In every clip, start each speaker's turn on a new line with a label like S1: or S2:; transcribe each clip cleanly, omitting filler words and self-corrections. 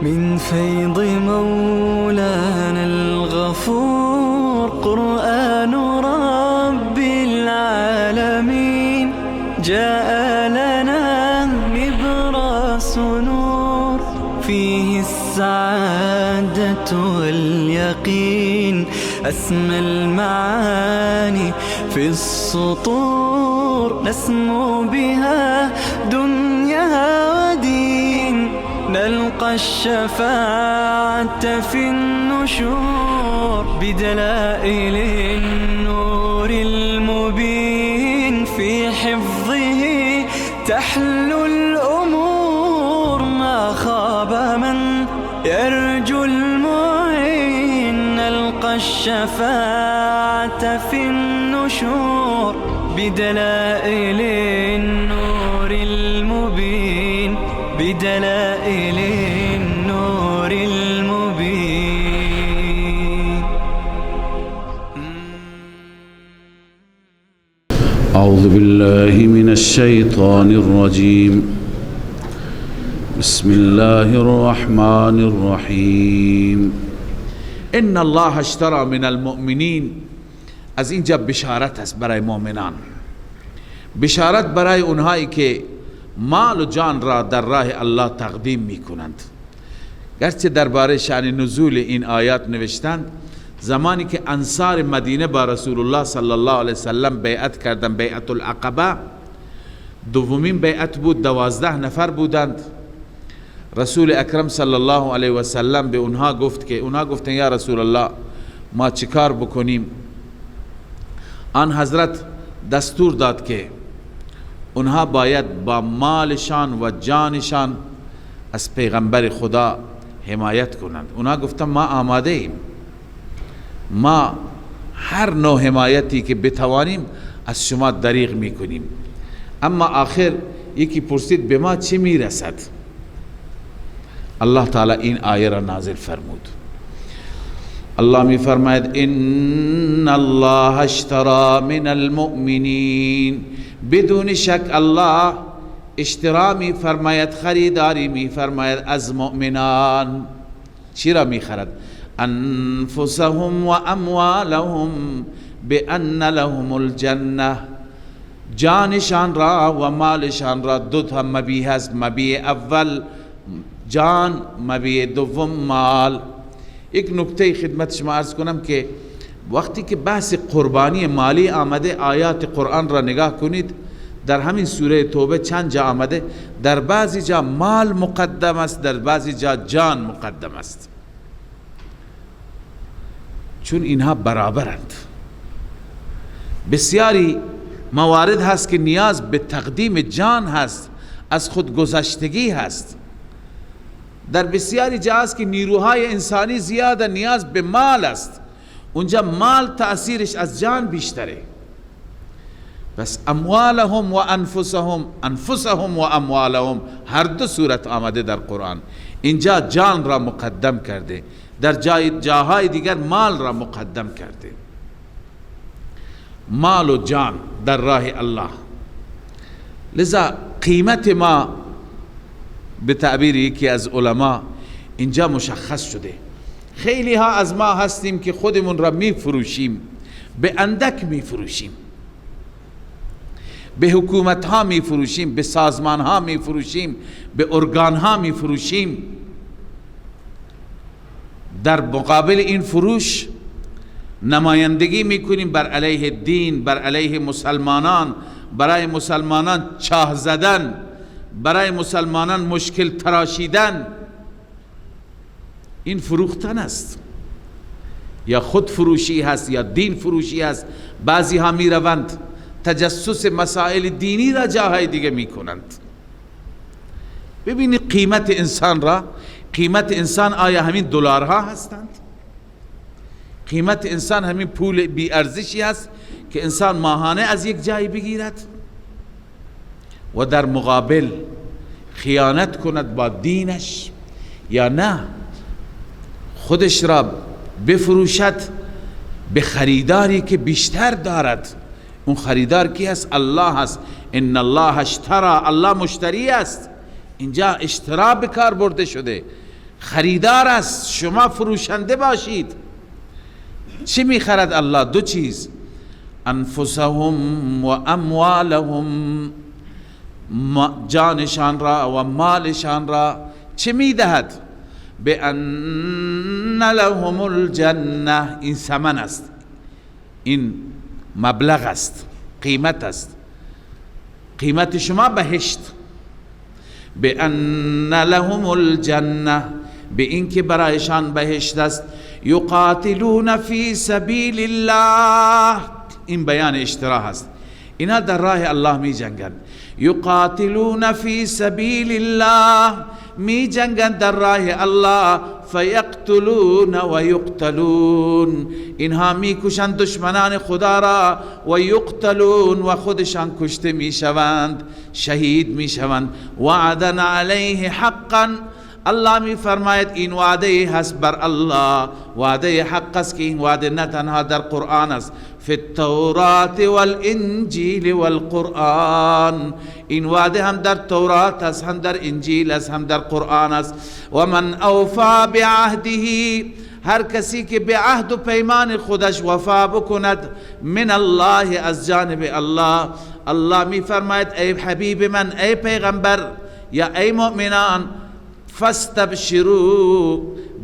S1: من فيض مولانا الغفور قرآن رب العالمين جاء لنا نبراس نور فيه السعادة واليقين أسمى المعاني في السطور نسمو بها دنيا ودين نلقى الشفاعة في النشور بدلائل النور المبين في حفظه تحلو الأمور ما خاب من يرجو المعين نلقى الشفاعة في النشور بدلائل النور المبين بدلائل النور المبين.
S2: أعوذ بالله من الشيطان الرجيم. بسم الله الرحمن الرحیم. ان الله اشترى من المؤمنین. از اینجا بشارت است برای مؤمنان، بشارت برای اونهایی که مال و جان را در راه الله تقدیم می کنند. گرچه درباره شأن نزول این آیات نوشتند زمانی که انصار مدینه با رسول الله صلی الله علیه وسلم بیعت کردند، بیعت العقبه، دومین بیعت بود، 12 نفر بودند. رسول اکرم صلی الله علیه و سلم به اونها گفت که اونها گفتن یا رسول الله ما چیکار بکنیم؟ آن حضرت دستور داد که اونها باید با مالشان و جانشان از پیغمبر خدا حمایت کنند. اونها گفتن ما آماده ایم، ما هر نوع حمایتی که بتوانیم از شما دریغ میکنیم. اما آخر یکی پرسید به ما چه میرسد؟ الله تعالی این آیه را نازل فرمود. الله می فرماید ان الله اشترى من المؤمنین. بدون شک الله اشترا می فرماید، خریداری می فرماید از مؤمنان. چی را می خرد؟ انفسهم و اموالهم بان لهم الجنه. جانشان را و مالشان را. دو تا مبیع هست، مبیع اول جان، مبیع دوم مال. یک نکته خدمت شما عرض کنم که وقتی که بحث قربانی مالی آمده، آیات قرآن را نگاه کنید، در همین سوره توبه چند جا آمده، در بعضی جا مال مقدم است، در بعضی جا جان مقدم است، چون اینها برابرند. بسیاری موارد هست که نیاز به تقدیم جان هست، از خود گذشتگی هست. در بسیاری جا هست که نیروهای انسانی زیاده، نیاز به مال است، اونجا مال تأثیرش از جان بیشتره. بس اموالهم و انفسهم، انفسهم و اموالهم، هر دو صورت آمده در قرآن. اینجا جان را مقدم کرده، در جاهای دیگر مال را مقدم کرده. مال و جان در راه الله. لذا قیمت ما به تعبیر یکی از علما اینجا مشخص شده. خیلی ها از ما هستیم که خودمون را می فروشیم، به اندک می فروشیم، به حکومت ها می فروشیم، به سازمان ها می فروشیم، به ارگان ها می فروشیم. در مقابل این فروش نمایندگی می کنیم بر علیه دین، بر علیه مسلمانان، برای مسلمانان چاه زدن، برای مسلمانان مشکل تراشیدن. این فروختن است، یا خود فروشی هست یا دین فروشی هست. بعضی ها می روند تجسس مسائل دینی را جاهای دیگه می کنند. ببینید قیمت انسان را. قیمت انسان آیا همین دلارها هستند؟ قیمت انسان همین پول بی ارزشی است که انسان ماهانه از یک جای بگیرد و در مقابل خیانت کند با دینش، یا نه خودش را بفروشد به خریداری که بیشتر دارد؟ اون خریدار کی هست؟ الله هست. ان الله اشترى، الله مشتری است. اینجا اشترا به کار برده شده. خریدار است، شما فروشنده باشید. چی میخرد الله؟ دو چیز، انفسهم و اموالهم، جانشان را و مالشان را. چه میدهد؟ بأن لهم الجنه، این ثمن است، این مبلغ است، قیمت است، قیمت شما بهشت. بأن لهم الجنه، به این که برایشان بهشت است. یقاتلون فی سبیل الله، این بیان اشتراح است، اینا در راه الله می جنگند. یقاتلون فی سبیل الله، می جنگند در راه الله. فیقتلون و یقتلون، اینها می کشند دشمنان خدا را. و یقتلون، و خودشان کشته می شوند، شهید می شوند. وعدا علیه حقا، الله می فرماید این وعده هست بر الله، وعده حق است که این وعده نه تنها در قرآن است، فی التورات والانجیل والقرآن، این وعده هم در تورات است، هم در انجیل است، هم در قرآن است. و من اوفا بعهده، هر کسی که به عهد و پیمان خودش وفا بکند، من الله، از جانب الله. الله می فرماید ای حبیب من، ای پیغمبر یا ای مؤمنان، فاستبشروا،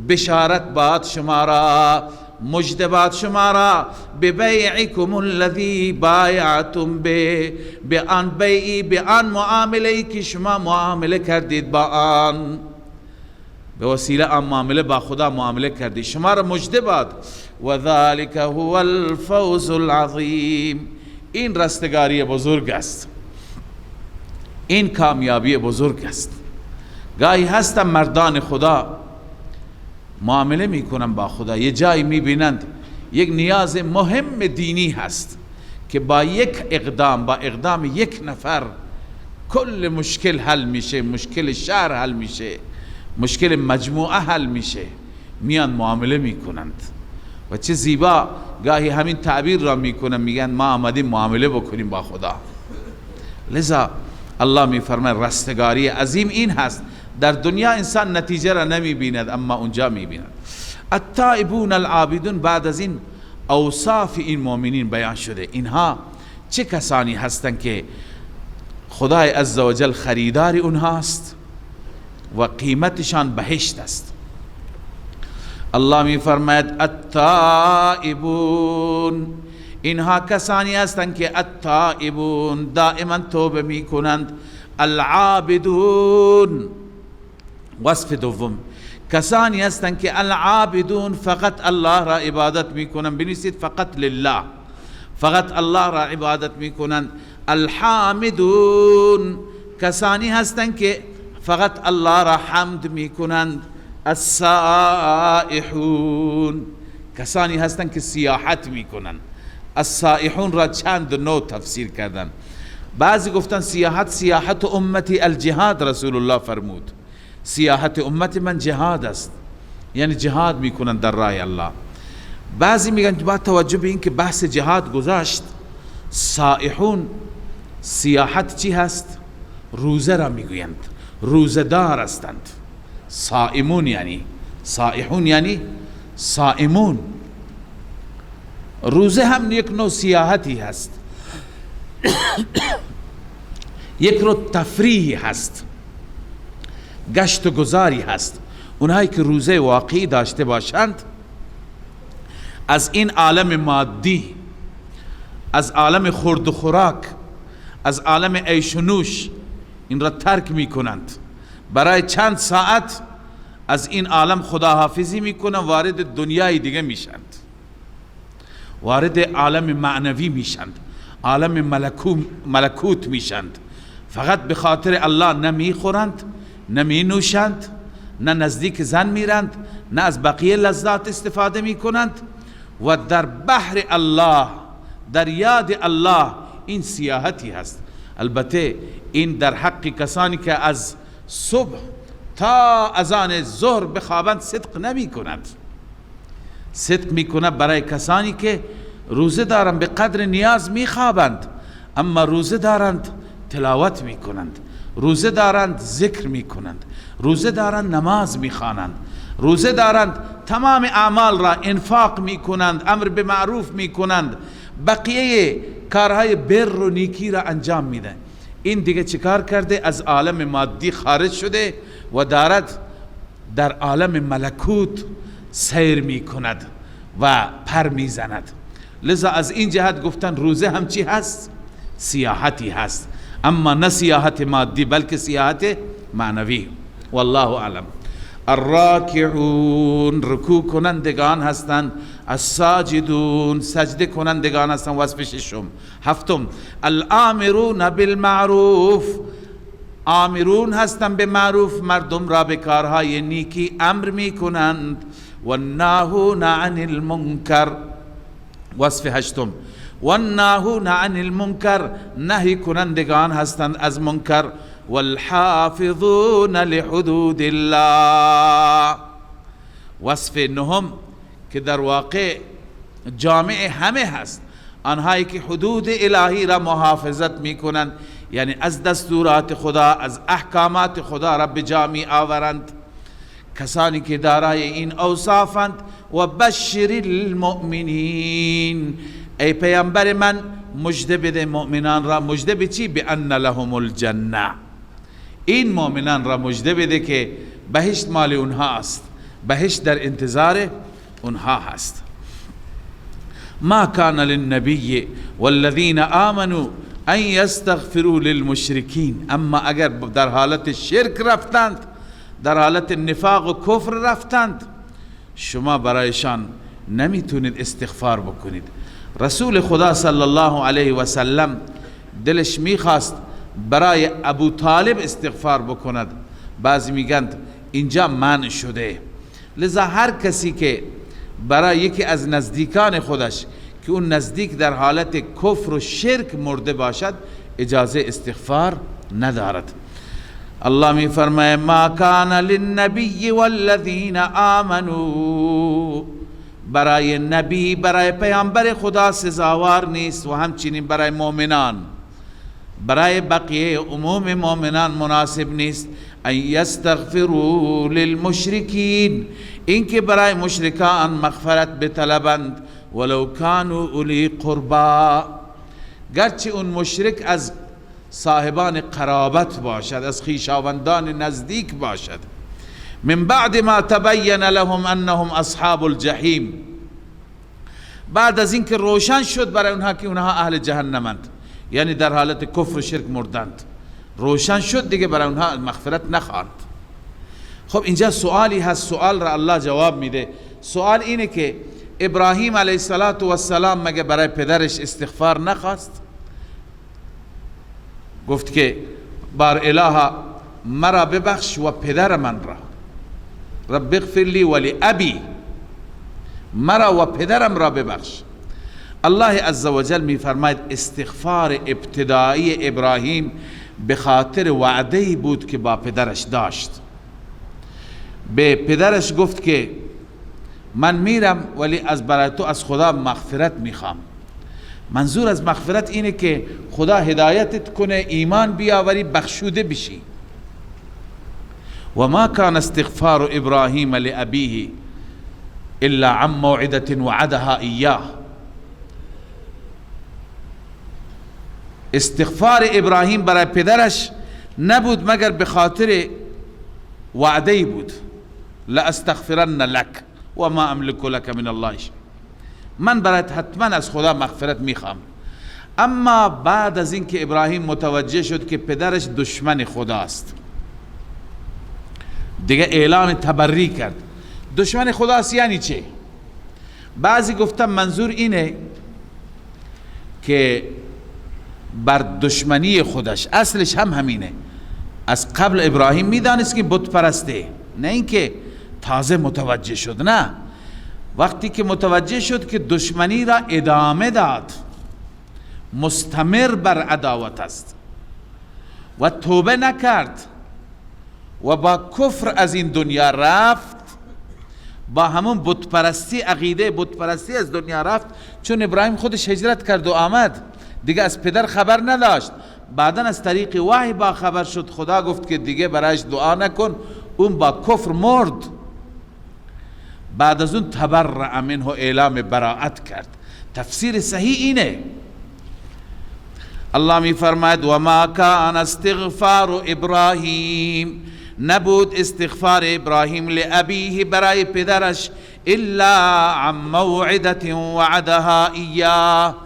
S2: بشارت باد شما را، مجد باد شما را، ببیعکم الذی بایعتم به، به آن بیعی، به آن معامله‌ای که شما معامله کردید با آن، به وسیله آن معامله با خدا معامله کردید، شما را مجد باد. و ذلک هو الفوز العظیم، این رستگاری بزرگ است، این کامیابی بزرگ است. گاهی هستن مردان خدا معامله میکنن با خدا، یه جایی میبینند یک نیاز مهم دینی هست که با یک اقدام، با اقدام یک نفر کل مشکل حل میشه، مشکل شهر حل میشه، مشکل مجموعه حل میشه، میان معامله میکنند. و چه زیبا گاهی همین تعبیر را میکنن، میگن ما آمدیم معامله بکنیم با خدا. لذا الله میفرماید رستگاری عظیم این هست. در دنیا انسان نتیجه را نمی بیند، اما اونجا می بیند. التائبون العابدون، بعد از این اوصاف این مؤمنین بیان شده. اینها چه کسانی هستند که خدای عزوجل خریدار اونهاست و قیمتشان بهشت است. الله می فرماید التائبون، اینها کسانی هستند که التائبون دائما توبه می کنند. العابدون، وصف دوم، کسانی هستند که العابدون فقط الله را عبادت میکنند، بنویسید فقط لله، فقط الله را عبادت میکنند. الحامدون، کسانی هستند که فقط الله را حمد میکنند. السائحون، کسانی هستند که سیاحت میکنند. السائحون را چند نوع تفسیر کردند. بعضی گفتن سیاحت، سیاحت امتی الجهاد، رسول الله فرمود سیاحت امت من جهاد است، یعنی جهاد میکنن در راه الله. بعضی میگن با توجه به این که بحث جهاد گذاشت، سائحون سیاحت چی هست؟ روزه را میگویند، روزه دار هستند. صائمون یعنی سائحون یعنی صائمون. روزه هم یک نوع سیاحتی هست، یک نوع تفریحی هست، گشت و گذاری هست. اونهایی که روزه واقعی داشته باشند، از این عالم مادی، از عالم خورد و خوراک، از عالم عیش و نوش، این را ترک می کنند، برای چند ساعت از این عالم خداحافظی می کنند، وارد دنیای دیگه میشند، وارد عالم معنوی میشند، عالم ملکوت میشند. فقط به خاطر الله نمی خورند، نمی نوشند، نه نزدیک زن میرند، نه از بقیه لذات استفاده می کنند و در بحر الله، در یاد الله. این سیاحتی هست. البته این در حق کسانی که از صبح تا اذان ظهر بخوابند صدق نمی کند. صدق می کند برای کسانی که روزه دارند، به قدر نیاز می خوابند، اما روزه دارند تلاوت می کنند، روزه دارند ذکر می کنند، روزه دارند نماز میخوانند، روزه دارند تمام اعمال را انفاق میکنند، امر به معروف میکنند، بقیه کارهای بر و نیکی را انجام میدن. این دیگه چیکار کرده؟ از عالم مادی خارج شده و دارد در عالم ملکوت سیر میکند و پر میزند. لذا از این جهت گفتن روزه هم چی هست؟ سیاحتی هست، اما نه سیاحت مادی بلکه سیاحت معنوی. والله اعلم. الراکعون رکوع کنندگان هستند، الساجدون سجده کنندگان هستند. وصف ششم. هفتم الامرون بالمعروف، آمرون هستند به معروف، مردم را به کارهای نیکی امر می کنند. والناهون عن المنکر. وصف هشتم والناهون عن المنکر، نهی کنندگان هستند از منکر. والحافظون لحدود الله. وصف نهم که در واقع جامع همه هست، آنهایی که حدود الهی را محافظت می کنند، یعنی از دستورات خدا، از احکامات خدا را به جا می آورند. کسانی که دارای این اوصافند. و بشر المؤمنین، ای پیامبر من مژده بده مؤمنان را. مژده به چی؟ بان لهم الجنه. این مؤمنان را مژده بده که بهشت مال اونها است، بهشت در انتظار اونها هست. ما کان للنبی والذین آمنوا ان یستغفروا للمشرکین، اما اگر در حالت شرک رفتند، در حالت نفاق و کفر رفتند، شما برایشان نمیتونید استغفار بکنید. رسول خدا صلی الله علیه و سلم دلش میخواست برای ابو طالب استغفار بکند، بعضی میگند اینجا منع شده. لذا هر کسی که برای یکی از نزدیکان خودش که اون نزدیک در حالت کفر و شرک مرده باشد، اجازه استغفار ندارد. الله می فرماید ما کان للنبی والذین آمنوا، برای نبی، برای پیامبر خدا سزاوار نیست و همچنین برای مؤمنان، برای بقیه عموم مؤمنان مناسب نیست ان یستغفروا للمشرکین، اینکه برای مشرکان مغفرت بطلبند. ولو کانوا اولی قربا، گرچه اون مشرک از صاحبان قرابت باشد، از خویشاوندان نزدیک باشد. من بعد ما تبین لهم انهم اصحاب الجحیم، بعد از اینکه روشن شد برای اونها که اونها اهل جهنمند، یعنی در حالت کفر و شرک مردند، روشن شد دیگه برای اونها مغفرت نخواند. خب اینجا سوالی هست، سوال را الله جواب میده. سوال اینه که ابراهیم علیه السلام مگه برای پدرش استغفار نخواست؟ گفت که بار الها مرا ببخش و پدر من را، رب اغفر لی ولی ابی، مرا و پدرم را ببخش. الله عزوجل می فرماید استغفار ابتدایی ابراهیم به خاطر وعده‌ای بود که با پدرش داشت. به پدرش گفت که من میرم ولی از برای تو از خدا مغفرت میخوام. منظور از مغفرت اینه که خدا هدایتت کنه، ایمان بیاوری، بخشوده بشی. و ما کان استغفار ابراهیم لابیه الا عن موعده وعدها ایاه، استغفار ابراهیم برای پدرش نبود مگر به خاطر وعده بود. لا استغفرن لك و ما املک لك من الله شیء، من برایت حتما از خدا مغفرت میخوام. اما بعد از اینکه ابراهیم متوجه شد که پدرش دشمن خداست، دیگه اعلان تبری کرد. دشمن خداست یعنی چه؟ بعضی گفتن منظور اینه که بر دشمنی خودش، اصلش هم همینه، از قبل ابراهیم میدانست که بت پرسته، نه اینکه تازه متوجه شد. نه، وقتی که متوجه شد که دشمنی را ادامه داد، مستمر بر عداوت است و توبه نکرد و با کفر از این دنیا رفت، با همون بت پرستی، عقیده بت پرستی از دنیا رفت. چون ابراهیم خودش هجرت کرد و آمد، دیگه از پدر خبر نداشت. بعدن از طریق وحی با خبر شد. خدا گفت که دیگه برایش دعا نکن اون با کفر مرد. بعد از اون تبرأ منه اعلام براءت کرد. تفسیر صحیح اینه. الله می فرماید و ما کان استغفار ابراهیم، نبود استغفار ابراهیم لابیه برای پدرش، الا عن موعدة وعدها ایاه،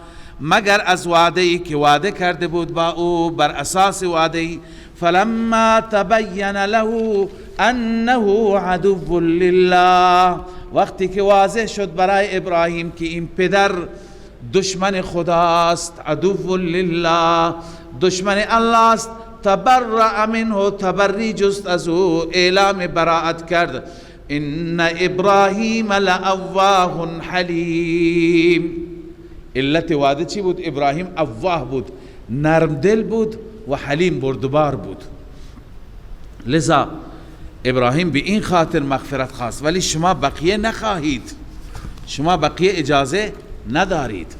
S2: مگر از وعده ای که وعده کرده بود با او، بر اساس وعده. فلما تبین له انه عدو لله، وقتی که واضح شد برای ابراهیم که این پدر دشمن خداست، عدو لله، دشمن الله است، تبرأ منه، تبری جست از او، اعلام براءت کرد. ان ابراهیم لأواه حلیم. علت وعده چی بود؟ ابراهیم اواه بود، نرم دل بود و حلیم بردبار بود. لذا ابراهیم به این خاطر مغفرت خواست. ولی شما بقیه نخواهید، شما بقیه اجازه ندارید.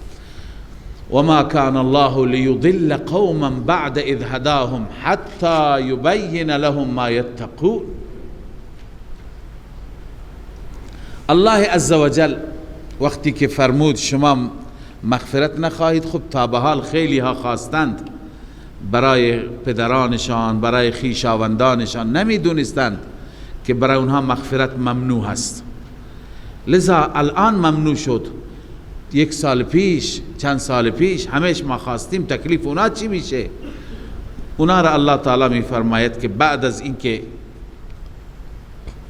S2: وما كان الله ليضل قوما بعد اذ هداهم حتى يبين لهم ما يتقون. الله عزوجل وقتی که فرمود شما مغفرت نخواهید، خب تا به حال خیلی ها خواستند برای پدرانشان، برای خویشاوندانشان، نمیدونستند که برای اونها مغفرت ممنوع هست. لذا الان ممنوع شد. 1 سال پیش، چند سال پیش همش ما خواستیم تکلیف اونا چی میشه. اونا را الله تعالی می فرماید که بعد از اینکه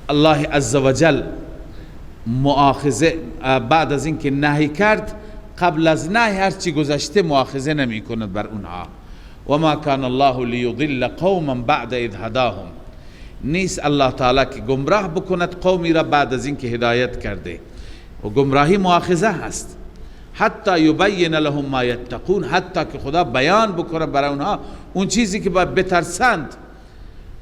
S2: الله عزوجل مؤاخذه، بعد از اینکه نهی کرد، قبل از نهی هر چی گذشته مؤاخذه نمی کند بر اونها. و ما کان الله لیضل قوما بعد اذ هداهم، نیست الله تعالی که گمراه بکند قومی را بعد از اینکه هدایت کرده. و گمراهی مؤاخذه هست. حتی یبین لهم ما یتقون، حتی که خدا بیان بکنه برای اونها اون چیزی که باید بترسند.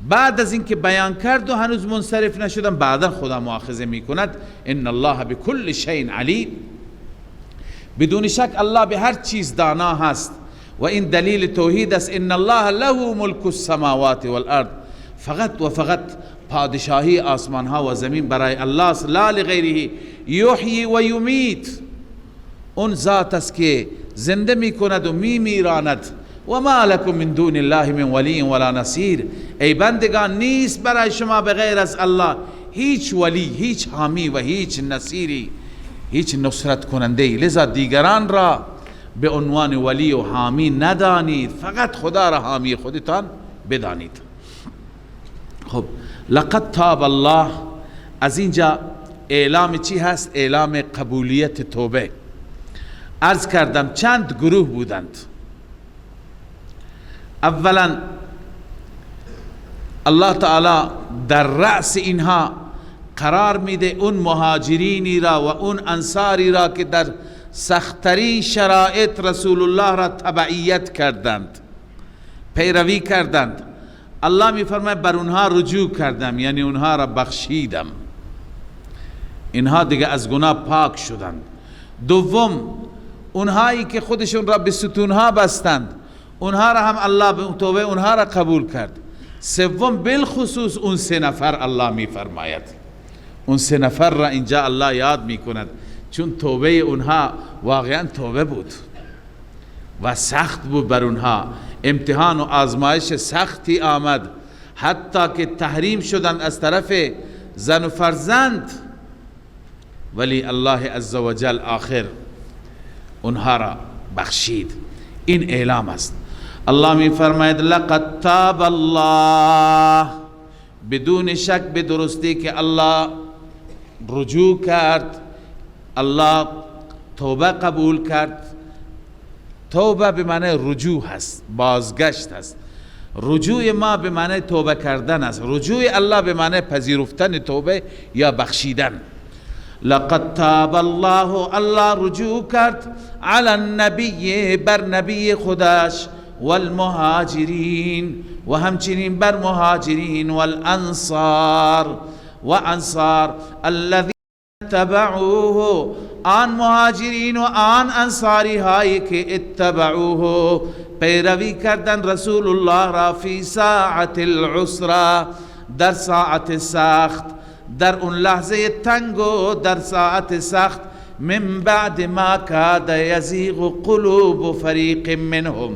S2: بعد از اینکه بیان کرد و هنوز منصرف نشدن، بعدا خدا مؤاخذه میکند. ان الله بكل شیء علیم، بدون شک الله به هر چیز دانا هست. و این دلیل توحید است. ان الله له ملک السماوات والارض، فقط و فقط پادشاهی آسمان ها و زمین برای الله است، لا لغیره. یحیی و یمیت، اون ذات است که زنده می کند و می میراند. و ما لکم من دون الله من ولی ولا نصیر، ای بندگان نیست برای شما بغیر از الله هیچ ولی، هیچ حامی و هیچ نصیری، هیچ نصرت کننده ای. لذا دیگران را به عنوان ولی و حامی ندانید، فقط خدا را حامی خودتان بدانید. خب لقد تاب الله، از اینجا اعلام چی هست؟ اعلام قبولیت توبه. عرض کردم چند گروه بودند. اولا الله تعالی در رأس اینها قرار میده اون مهاجرینی را و اون انصاری را که در سخت‌ترین شرایط رسول الله را تبعیت کردند، پیروی کردند. الله میفرماید بر اونها رجوع کردم، یعنی اونها را بخشیدم، اینها دیگه از گناه پاک شدند. دوم اونهایی که خودشون را به ستونها بستند، اونها را هم الله به توبه اونها را قبول کرد. سوم بالخصوص اون 3 نفر الله میفرماید، اون 3 نفر را اینجا الله یاد میکند، چون توبه اونها واقعا توبه بود و سخت بود بر اونها. امتحان و آزمایش سختی آمد، حتی که تحریم شدند از طرف زن و فرزند، ولی الله عزوجل آخر اونها را بخشید. این اعلام است. الله می فرماید لقد تاب الله، بدون شک به درستی که الله رجوع کرد، الله توبه قبول کرد. توبه به معنی رجوع هست، بازگشت هست. رجوع ما به معنی توبه کردن است، رجوع الله به معنی پذیرفتن توبه یا بخشیدن. لقد تاب الله، الله رجوع کرد علی النبی، بر نبی خداش، والمهاجرین، و همچنین بر مهاجرین، والانصار، و انصار، الذین اتبعوه، آن مهاجرین و آن انصاری هایی که اتبعوه پیروی کردن رسول الله را، فی ساعت العسرة، در ساعت سخت، در اون لحظه تنگ و در ساعت سخت. من بعد ما کاد یزیغ قلوب فریق منهم،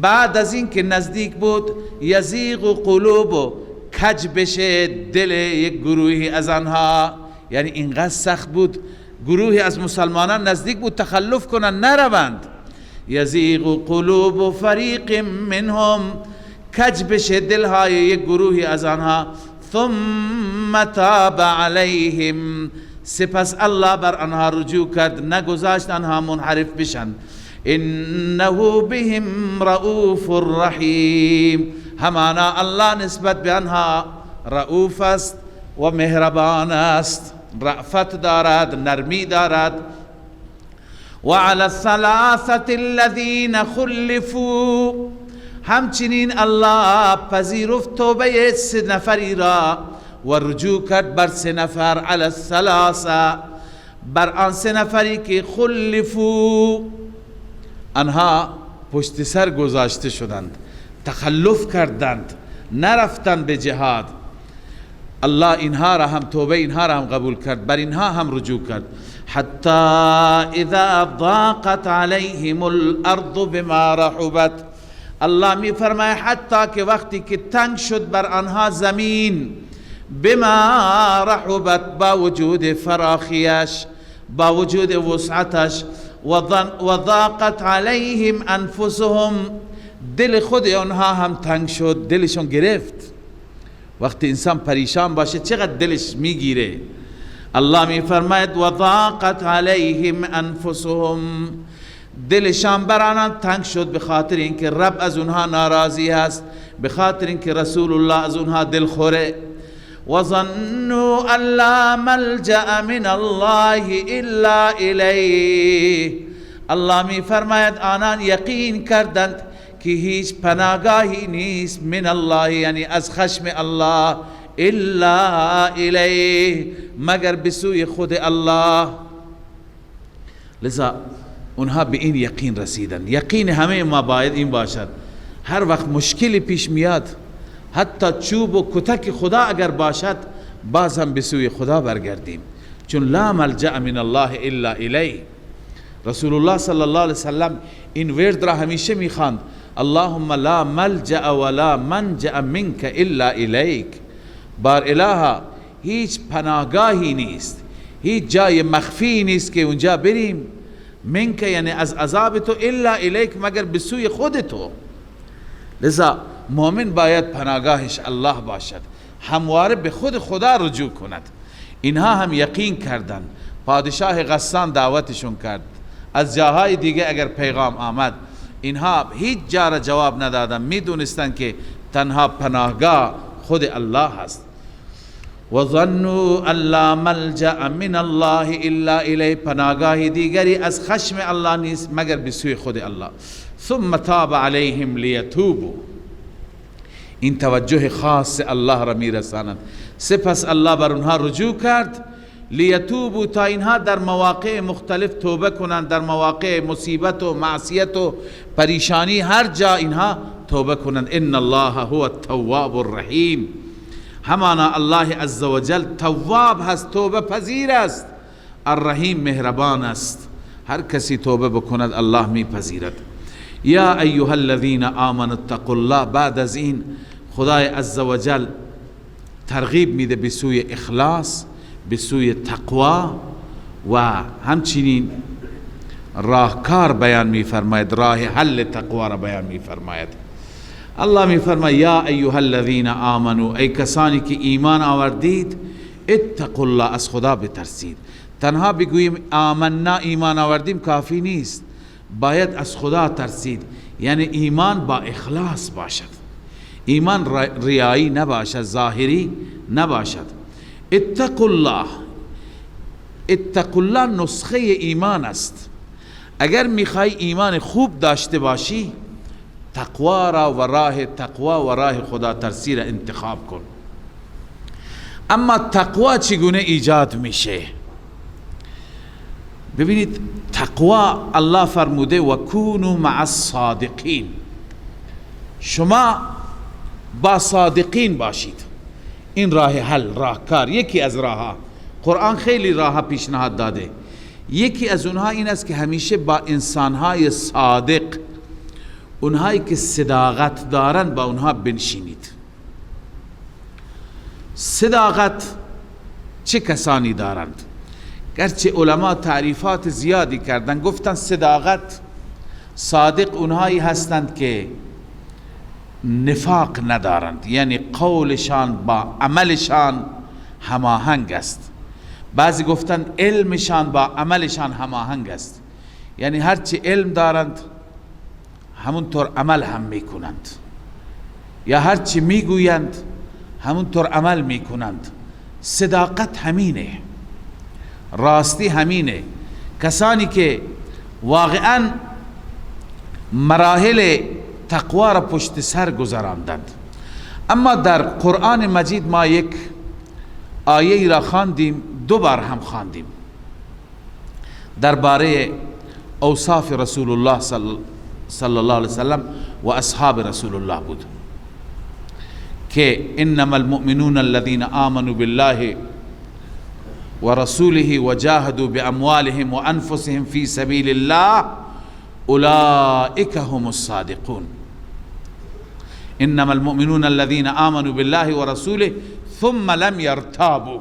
S2: بعد از این که نزدیک بود یزیغ قلوب، کج بشه دل یک گروهی از آنها، یعنی اینقدر سخت بود گروهی از مسلمانان نزدیک بود تخلف کنن نروند. یزیغ قلوب فریق منهم، کج بشه دلهای یک گروهی از آنها. ثم تاب علیهم، سپس الله بر آنها رجوع کرد، نگذاشت آنها منحرف بشن. انه بهم رؤوف رحیم، همانا الله نسبت به آنها رؤوف است و مهربان است، رأفت دارد، نرمی دارد. وعلى الثلاثة الذين خلفوا، همچنین الله پذیرفت توبه 3 نفری را و رجوع کرد بر 3 نفر. علی الثلاثه، بر آن 3 نفری که خلفوا، آنها پشت سر گذاشته شدند، تخلف کردند، نرفتند به جهاد. الله اینها را هم توبه اینها را هم قبول کرد، بر اینها هم رجوع کرد. حتی اذا ضاقت علیهم الارض بما رحبت، الله می فرماید حتی که وقتی که تنگ شد بر آنها زمین، بما رحبت، با وجود فراخیش، با وجود وسعتش. و ضاقت علیهم انفسهم، دل خود آنها هم تنگ شد، دلشون گرفت. وقتی انسان پریشان باشه چقدر دلش میگیره. الله می فرماید و ضاقت علیهم انفسهم، دلشان بر آنان تنگ شد به خاطر اینکه رب از اونها ناراضی است، به خاطر اینکه رسول الله از اونها دل خوره. و ظنوا ان لا ملجأ من الله الا الیه، الله می فرماید آنان یقین کردند که هیچ پناهگاهی نیست من الله، یعنی از خشم الله، الا الیه، مگر به سوی خود الله. لذا اونها به این یقین رسیدن. یقین همه ما باید این باشد، هر وقت مشکلی پیش میاد، حتی چوب و کتک خدا اگر باشد، باز هم به سوی خدا برگردیم، چون لا ملجأ من الله الا الیه. رسول الله صلی الله علیه وسلم این ورد را همیشه میخواند، اللهم لا ملجأ ولا منجأ منك الا الیک. بار الها هیچ پناهگاهی نیست، هیچ جای مخفی نیست که اونجا بریم، منک یعنی از عذاب تو، الا الیک مگر به سوی خود تو. لذا مؤمن باید پناهگاهش الله باشد، همواره به خود خدا رجوع کند. اینها هم یقین کردن. پادشاه غسان دعوتشون کرد، از جاهای دیگه اگر پیغام آمد اینها هیچ جا را جواب ندادن، میدونستن که تنها پناهگاه خود الله هست. و ظنوا ان لا ملجأ من الله الا الیه، پناهگاه دیگری از خشم الله نیست مگر به سوی خود الله. ثم تاب علیهم لیتوبوا، این توجه خاص الله را میرساند. سپس الله بر اونها رجوع کرد، لیتوبوا، تا اینها در مواقع مختلف توبه کنند، در مواقع مصیبت و معصیت و پریشانی هر جا اینها توبه کنند. ان الله هو التواب الرحیم، همانا الله عزوجل تواب هست، توبه پذیر است، الرحیم مهربان است، هر کسی توبه بکند الله میپذیرد. یا ایها الذین آمنوا اتقوا الله، بعد از این خدای عزوجل ترغیب میده به سوی اخلاص، به سوی تقوا، و همچنین راهکار بیان میفرماید، راه حل تقوا را بیان میفرماید. الله میفرماید یا ایها الذین آمنوا، ای کسانی که ایمان آوردید، اتقوا الله، از خدا بترسید. تنها بگوییم آمنا، ایمان آوردیم کافی نیست، باید از خدا ترسید، یعنی ایمان با اخلاص باشد، ایمان ریایی نباشد، ظاهری نباشد. اتقوا الله، اتقوا الله نسخه ایمان است. اگر میخوای ایمان خوب داشته باشی، تقوا را و راه تقوا و راه خدا ترسی را انتخاب کن. اما تقوا چگونه ایجاد میشه؟ ببینید تقوا الله فرموده و کونوا مع الصادقین، شما با صادقین باشید. این راه حل، راهکار، یکی از راهها. قرآن خیلی راهها پیشنهاد داده. یکی از اونها این است که همیشه با انسانهای صادق، اونهایی که صداقت دارند، با اونها بنشینید. صداقت چه کسانی دارند؟ گرچه علما تعریفات زیادی کردن، گفتن صداقت، صادق اونهایی هستند که نفاق ندارند، یعنی قولشان با عملشان هماهنگ است. بعضی گفتن علمشان با عملشان هماهنگ است، یعنی هرچی علم دارند همونطور عمل هم میکنند، یا هرچی میگویند همونطور عمل میکنند. صداقت همینه، راستی همینه. کسانی که واقعا مراحل تقوا را پشت سر گذراندند. اما در قرآن مجید ما یک آیه را خواندیم، دو بار هم خواندیم، درباره اوصاف رسول الله صلی الله علیه وسلم و اصحاب رسول الله بود که انما المؤمنون الذين آمنوا بالله ورسوله وجاهدوا باموالهم وانفسهم في سبيل الله اولئك هم الصادقون. انما المؤمنون الذين آمنوا بالله ورسوله ثم لم يرتابوا.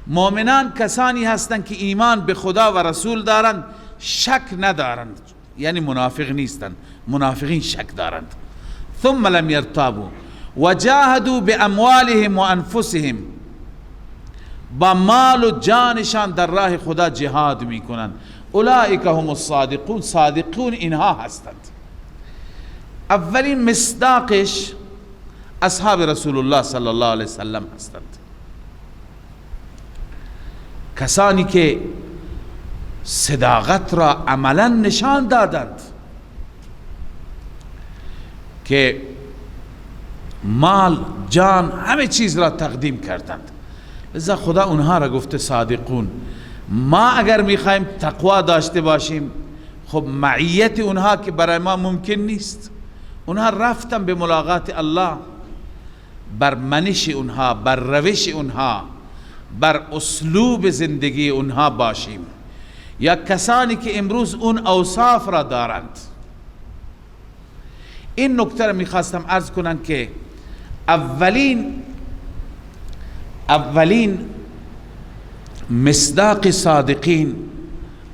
S2: مؤمنان کسانی هستند که ایمان به خدا و رسول دارند، شک ندارند، یعنی منافق نیستند. منافقین شک دارند. ثم لم يرتابوا وجاهدوا باموالهم وانفسهم، با مال و جانشان در راه خدا جهاد میکنند. اولئک هم الصادقون. صادقون اینها هستند. اولین مصداقش اصحاب رسول الله صلی الله علیه وسلم هستند، کسانی که صداقت را عملا نشان دادند، که مال، جان، همه چیز را تقدیم کردند. لذا خدا اونها را گفته صادقون. ما اگر میخوایم تقوا داشته باشیم، خب معیت اونها که برای ما ممکن نیست. اونها رفتن به ملاقات الله، بر منش اونها، بر روش اونها، بر اسلوب زندگی اونها باشیم. یا کسانی که امروز اون اوصاف را دارند. این نکته را میخواستم عرض کنم که اولین مصداق صادقین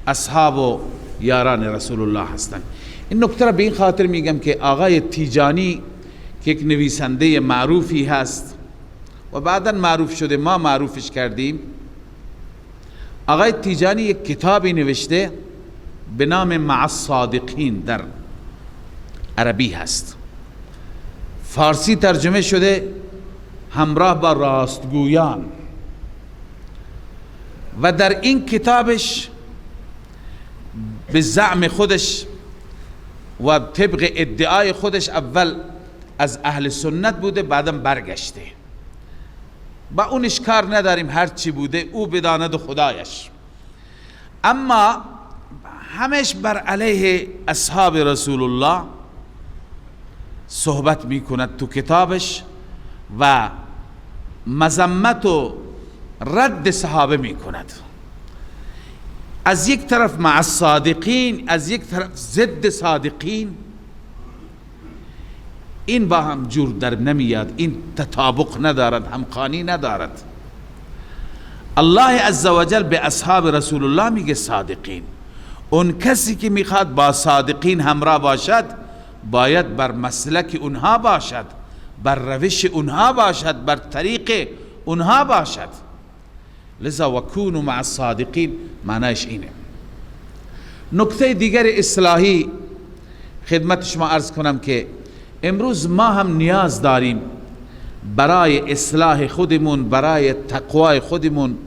S2: اصحاب و یاران رسول الله هستند. این نکته را به این خاطر میگم که آقای تیجانی که یک نویسنده معروفی هست و بعدا معروف شده، ما معروفش کردیم. آقای تیجانی یک کتابی نوشته به نام مع الصادقین، در عربی هست، فارسی ترجمه شده همراه با راستگویان. و در این کتابش به زعم خودش و طبق ادعای خودش اول از اهل سنت بوده، بعدم برگشته. با اونش کار نداریم، هر چی بوده او بداند خدایش. اما همش بر علیه اصحاب رسول الله صحبت میکند تو کتابش و مذمت و رد صحابه میکند. از یک طرف مع الصادقین، از یک طرف ضد صادقین. این با هم جور در نمیاد، این تطابق ندارد، همخوانی ندارد. الله عزوجل به اصحاب رسول الله میگه صادقین. اون کسی که میخواد با صادقین همراه باشد باید بر مسلک اونها باشد، بر روش اونها باشد، بر طریق اونها باشد. لذا وکونوا مع الصادقین معنیش اینه. نکته دیگر اصلاحی خدمت شما عرض کنم که امروز ما هم نیاز داریم برای اصلاح خودمون، برای تقوای خودمون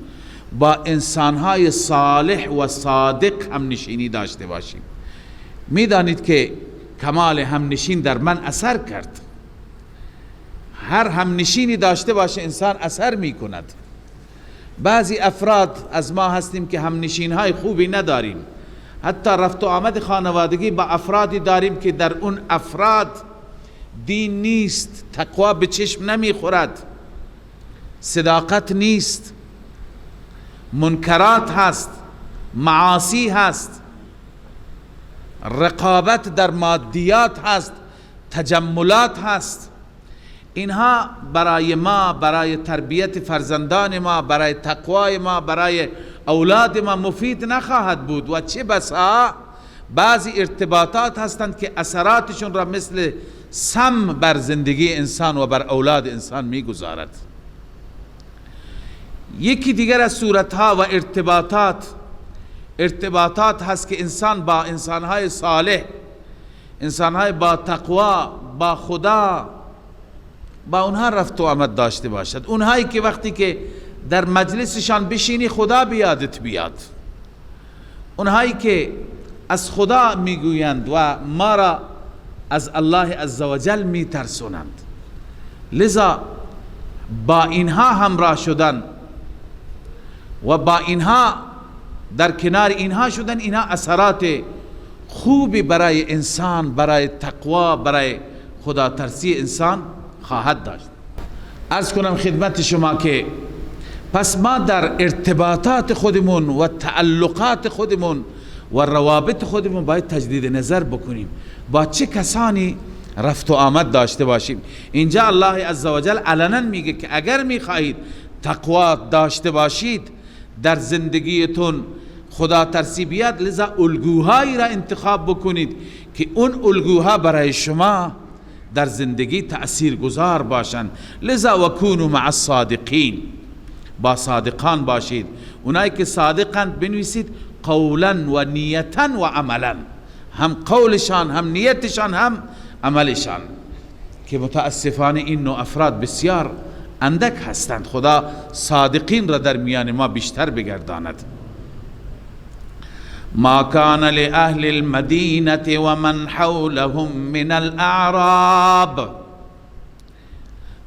S2: با انسانهای صالح و صادق هم نشینی داشته باشیم. میدانید که کمال همنشین در من اثر کرد. هر همنشینی داشته باشه انسان اثر میکند. بعضی افراد از ما هستیم که همنشین های خوبی نداریم، حتی رفت و آمد خانوادگی با افرادی داریم که در اون افراد دین نیست، تقوا به چشم نمیخورد، صداقت نیست، منکرات هست، معاصی هست، رقابت در مادیات هست، تجملات هست. اینها برای ما، برای تربیت فرزندان ما، برای تقوای ما، برای اولاد ما مفید نخواهد بود. و چه بسا بعضی ارتباطات هستند که اثراتشون را مثل سم بر زندگی انسان و بر اولاد انسان میگذارد. یکی دیگر از صورتها و ارتباطات هست که انسان با انسانهای صالح، انسانهای با تقوا، با خدا، با اونها رفت و آمد داشته باشد. اونهایی که وقتی که در مجلسشان بشینی خدا بیادت بیاد، اونهایی که از خدا میگویند و ما را از الله عزوجل میترسونند. لذا با اینها همراه شدن و با اینها در کنار اینها شدن، اینها اثرات خوبی برای انسان، برای تقوا، برای خدا ترسی انسان خواهد داشت. عرض کنم خدمت شما که پس ما در ارتباطات خودمون و تعلقات خودمون و روابط خودمون باید تجدید نظر بکنیم، با چه کسانی رفت و آمد داشته باشیم. اینجا الله عزوجل علنا میگه که اگر میخواهید تقوا داشته باشید، در زندگیتون خدا ترسی بیاد، لذا الگوهایی را انتخاب بکنید که اون الگوها برای شما در زندگی تأثیر گذار باشند. لذا وکونوا مع الصادقین، با صادقان باشید. اونایی که صادقند بنویسید قولا و نیتا و عملا، هم قولشان، هم نیتشان، هم عملشان، که متاسفانه این نوع افراد بسیار اندک هستند. خدا صادقین را در میان ما بیشتر بگرداند. ما کان لأهل المدینة و من حولهم من الاعراب.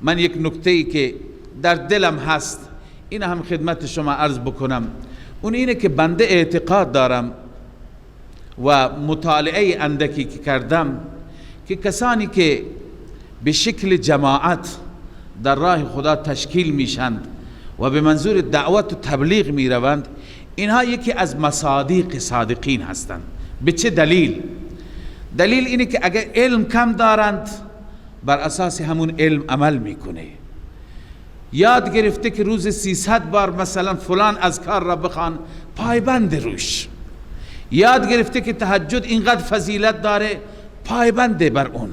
S2: من یک نکته‌ای که در دلم هست این هم خدمت شما عرض بکنم، اون اینه که بنده اعتقاد دارم و مطالعه اندکی که کردم که کسانی که به شکل جماعت در راه خدا تشکیل میشند و به منظور دعوت و تبلیغ میروند، اینها یکی از مصادیق صادقین هستند. به چه دلیل؟ دلیل اینه که اگر علم کم دارند، بر اساس همون علم عمل میکنه. یاد گرفته که روز 300 بار مثلا فلان اذکار را بخوان، پایبند روش. یاد گرفته که تهجد اینقدر فضیلت داره، پایبنده بر اون.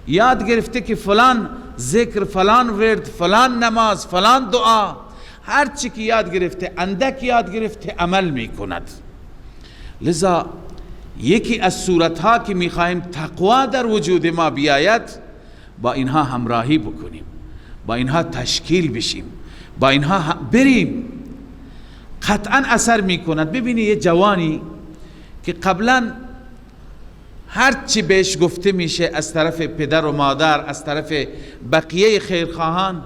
S2: یاد گرفته که فلان ذکر، فلان ورد، فلان نماز، فلان دعا، هر چی که یاد گرفته، اندک یاد گرفته، عمل میکند. لذا یکی از صورتها که میخواهیم تقوا در وجود ما بیاید، با اینها همراهی بکنیم، با اینها تشکیل بشیم، با اینها بریم. قطعا اثر میکند. ببینی یه جوانی که قبلا هر چی بهش گفته میشه از طرف پدر و مادر، از طرف بقیه خیرخواهان،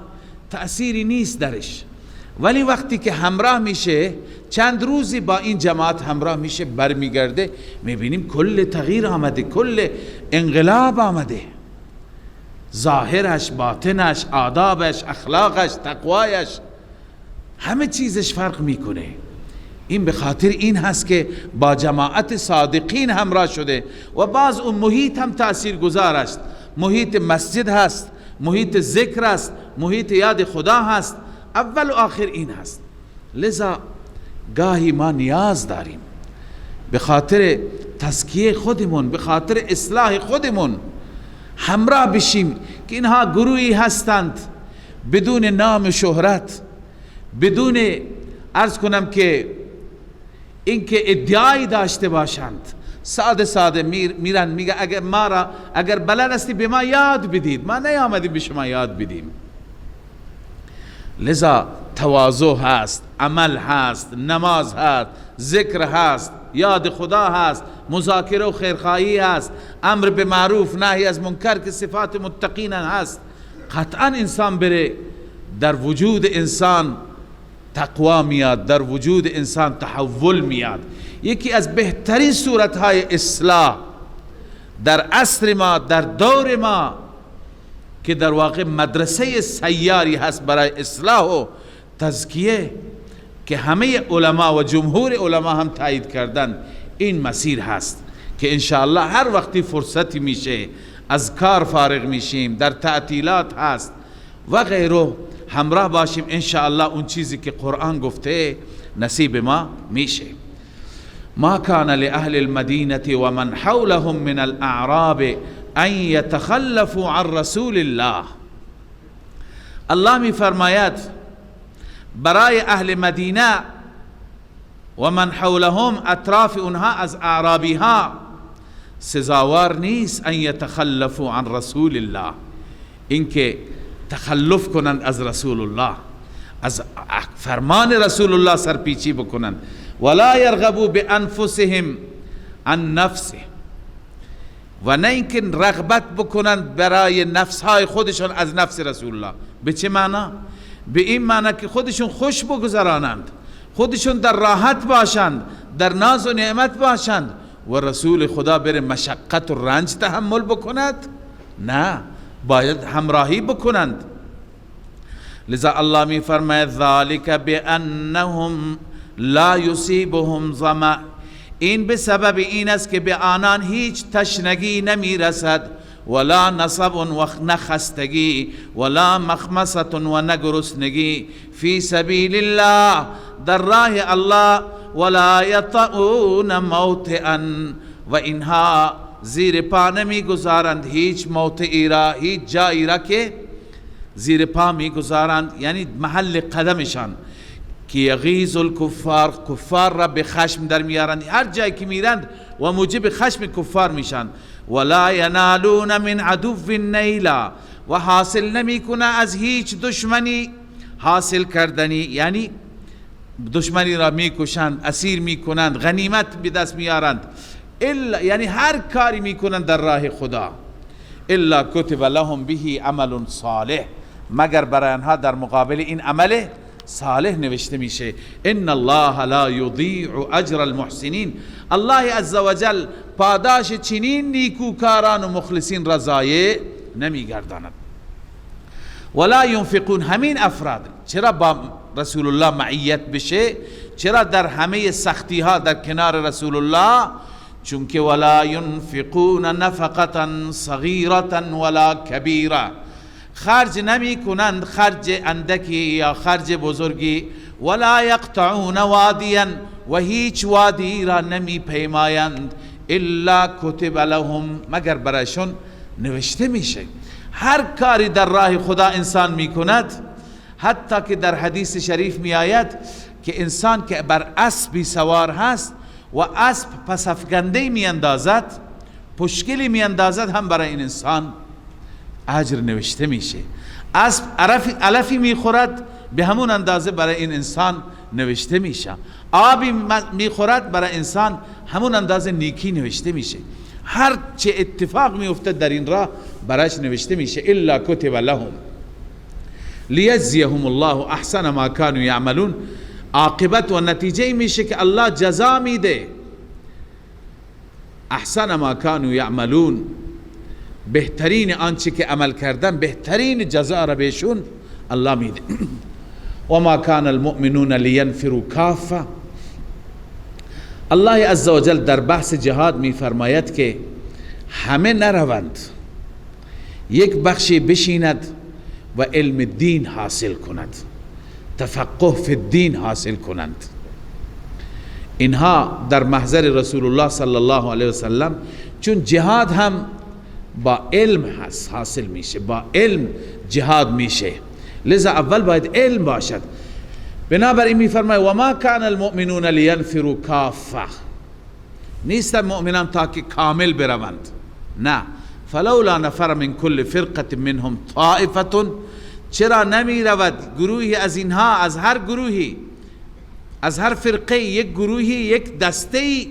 S2: تأثیری نیست درش، ولی وقتی که همراه میشه، چند روزی با این جماعت همراه میشه، برمیگرده، میبینیم کل تغییر آمده، کل انقلاب آمده. ظاهرش، باطنش، آدابش، اخلاقش، تقوایش، همه چیزش فرق میکنه. این به خاطر این هست که با جماعت صادقین همراه شده. و بعض اون محیط هم تأثیر گذار است. محیط مسجد هست، محیط ذکر است، محیط یاد خدا هست، اول و آخر این هست. لذا گاهی ما نیاز داریم به خاطر تزکیه خودمون، به خاطر اصلاح خودمون همراه بشیم که اینها گروهی هستند بدون نام و شهرت، بدون عرض کنم که اینکه ادعایی داشته باشند، ساده ساده میرن میگه اگر بلد هستی به ما یاد بدید، ما نیامدیم به شما یاد بدیم. لذا تواضع هست، عمل هست، نماز هست، ذکر هست، یاد خدا هست، مذاکره و خیرخواهی هست، امر به معروف نهی از منکر که صفات متقین هست. قطعا انسان بره، در وجود انسان تقوا میاد، در وجود انسان تحول میاد. یکی از بهترین صورتهای اصلاح در عصر ما، در دور ما، که در واقع مدرسه سیاری هست برای اصلاح و تزکیه که همه علما و جمهور علما هم تایید کردن این مسیر هست که انشاءالله هر وقتی فرصتی میشه از کار فارغ میشیم، در تعطیلات هست و غیره، همراه باشیم انشاءالله اون چیزی که قرآن گفته نصیب ما میشه. ما كان لأهل المدينة ومن حولهم من الأعراب أن يتخلفوا عن رسول الله. الله می فرماید برای اهل مدینه و من حولهم، اطراف اونها از اعرابی ها، سزاوار نیست ان یتخلفوا عن رسول الله، اینکه تخلف کنند از رسول الله، از فرمان رسول الله سرپیچی بکنند. ولا يرغبوا بانفسهم عن نفسه، و نه اینکه رغبت بکنند برای نفسهای خودشون از نفس رسول الله. به چه معنا؟ به این معنا که خودشون خوش بگذرانند، خودشون در راحت باشند، در ناز و نعمت باشند و رسول خدا بره مشقت و رنج تحمل بکند؟ نه، باید همراهی بکنند. لذا الله می فرماید ذالک بانهم لا یصیبهم ظمأ، این به سبب این است که به آنان هیچ تشنگی نمی رسد، ولا نصب و نخستگی، ولا مخمصة و نگرسنگی، فی سبیل الله، در راه الله، ولا یطؤون موطئا، و اینها زیر پا نمی گذارند هیچ موطئی را، هیچ جایی را که زیر پا می گذارند، یعنی محل قدمشان، که یغیظ الکفار، کفار را به خشم در میارند، هر جایی که میرند و موجب خشم کفار میشن. ولا ینالون من عدو نیلا، و حاصل نمی کنه از هیچ دشمنی حاصل کردنی، یعنی دشمنی را میکشند، اسیر میکنند، غنیمت به دست میارند، الا یعنی هر کاری میکنند در راه خدا، الا کتب لهم به عمل صالح، مگر برای آنها در مقابل این عمل صالح نوشته میشه. ان الله لا یضیع اجر المحسنین، الله عزوجل پاداش چنین نیکوکاران و مخلصین را ضایع نمیگرداند. ولا ينفقون، همین افراد چرا با رسول الله معیت بشه، چرا در همه سختی ها در کنار رسول الله، چون که ولا ينفقون نفقة صغیرة ولا کبیرة، خرج نمی کنند خرج اندکی یا خرج بزرگی، ولا یقطعون وادیا، و هیچ وادی را نمی پیمایند، الا کتب لهم، مگر برایشون نوشته میشه. هر کاری در راه خدا انسان می کند، حتی که در حدیث شریف می آید که انسان که بر اسبی سوار هست و اسب پس افگنده می اندازد، پشکلی می اندازد، هم برای این انسان اجر نوشته میشه. اسب علفی میخورد، به همون اندازه برای این انسان نوشته میشه. آبی میخورد، برای انسان همون اندازه نیکی نوشته میشه. هر چه اتفاق میافتد در این راه برایش نوشته میشه. الا کتب لهم لیجزیهم الله احسن ما كانوا یعملون، عاقبت و نتیجه میشه که الله جزا میده. احسن ما كانوا یعملون، بهترین آنچه که عمل کردن، بهترین جزا را بهشون الله میده. و ما کان المؤمنون لینفروا کافه، الله عزوجل در بحث جهاد میفرماید که همه نروند، یک بخشی بشیند و علم دین حاصل کند، تفقه فی الدین حاصل کنند. اینها در محضر رسول الله صلی الله علیه وسلم، چون جهاد هم با علم حاصل میشه، با علم جهاد میشه، لذا اول باید علم باشد. بنابراین میفرماید و ما کان المؤمنون لینفروا کافه، نیستن مؤمنان تا که کامل بروند، نه. فلولا نفر من کل فرقه منهم طائفه، چرا نمی رود گروهی از اینها، از هر گروهی، از هر فرقه یک گروهی، یک دسته،